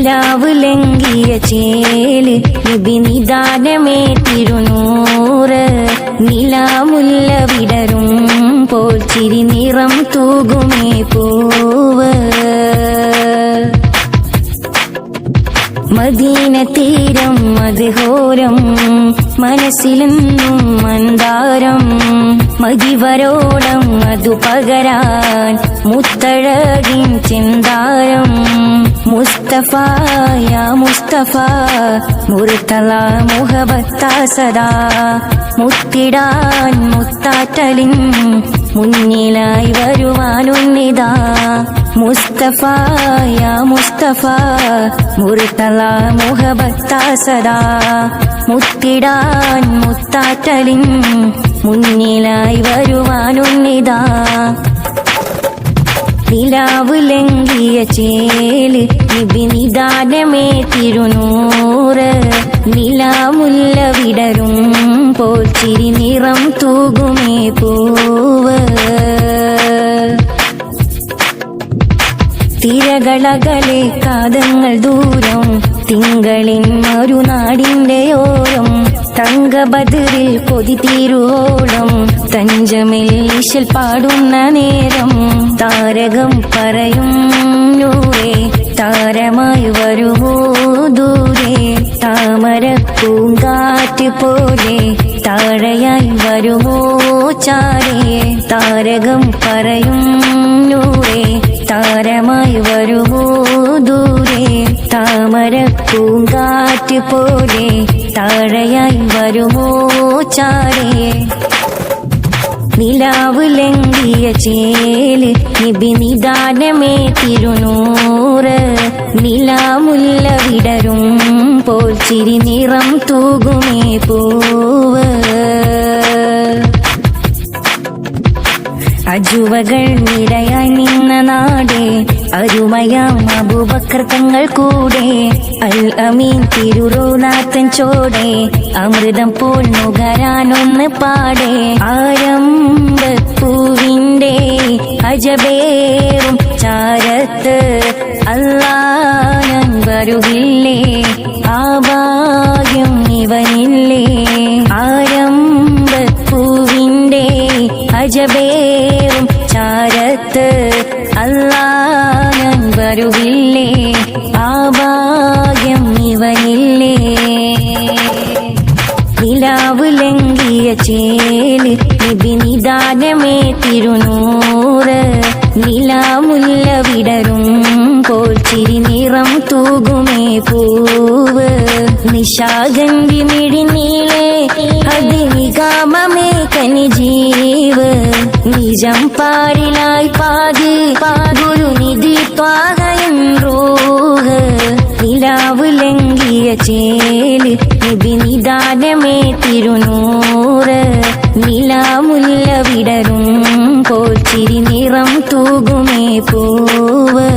നിലാവ് ലംഘിയ ചേല് നബി നിദാനമേ തിരുനൂറ് നിലാമുല്ല വിടരും പോൽ ചിരി നിറം തൂകുമേ പൂവ് മദീന തീരം മദ്ഹോരം മനസ്സിലെന്നും മന്ദാരം മതിവരോളം അതു പകരാൻ മുത്തഴകിൻ ചെന്താരം മുസ്തഫ യാ മുസ്തഫ മുർത്തല മുഹബത്ത സദാ മുത്തിടാൻ മുത്താറ്റലിൻ മുന്നിലായി വരുവാനുന്നിതാ മുസ്തഫ യാ മുസ്തഫ മുർത്തല മുഹബത്ത സദാ മുത്തിടാൻ മുത്താറ്റലിൻ മുന്നിലായി വരുവാനുന്നിതാ നിലാവ് ലംഘിയ ചേല് നബി നിദാനമേ തിരുനൂറ് നിലാമുല്ല വിടരും പോൽ ചിരി നിറം തൂകുമേ പൂവ് തിരകളകലെ കാതങ്ങൾ ദൂരം തിങ്കളിൻ മറുനാടിന്റെ ഓരം തങ്കബദറിൽ കൊതി തീരുവോളം തഞ്ചമിൽ ഈശൽ പാടുന്ന നേരം താരകം പറയും നൂറേ താരമായി വരുമോ ദൂരെ താമര പൂങ്കാറ്റ് പോലെ താഴയായി വരുമോ ചാരേ താരകം പറയും നൂറേ താരമായി വരുമോ ദൂരെ താമര പൂങ്കാറ്റ് പോലെ താഴയായി വരുമോ ചാരേ നിലാവ് ലംഘിയ ചേല് നബി നിദാനമേ തിരുനൂറ് നിലാമുല്ല വിടരും പോൽ ചിരി നിറം തൂകുമേ പൂവ് അജുവകൾ നിരയായി നിന്ന നാടേ അരുമയാം അബൂബക്കർ തങ്ങൾ കൂടെ അൽ അമീൻ തിരുറോനാഥൻ ചോടെ അമൃതം പോൽ നുകരാനൊന്ന് പാടേ ആരംഭപ്പൂവിന്റെ അജബേറും ചാരത്ത് അല്ലാഹൻ വരുകില്ലേ ആ ഭാഗ്യം ഇവനില്ലേ ആരംഭപ്പൂവിന്റെ അജബേറും ചാരത്ത് അല്ലാഹൻ വരുകില്ലേ ആ ഭാഗ്യം ഇവനില്ലേ നിലാവ് ലംഘിയ ചേല് നബി നിദാനമേ തിരുനൂറ് നിലാമുല്ല വിടരും പോൽ ചിരി നിറം തൂകുമേ പൂവ് നിശാഗന്ധി മിഴിനീളെ അതിനികാമമേ കനിജീവ് നിജം പാരിലായി പാകുരു നിധി ത്വാഹയൻ റൂഹ് നിലാവ് ലംഘിയ ചേല് നബി നിദാനമേ തിരുനൂറ് നിലാമുല്ല വിടരും പോൽ ചിരി നിറം തൂകുമേ പൂവ്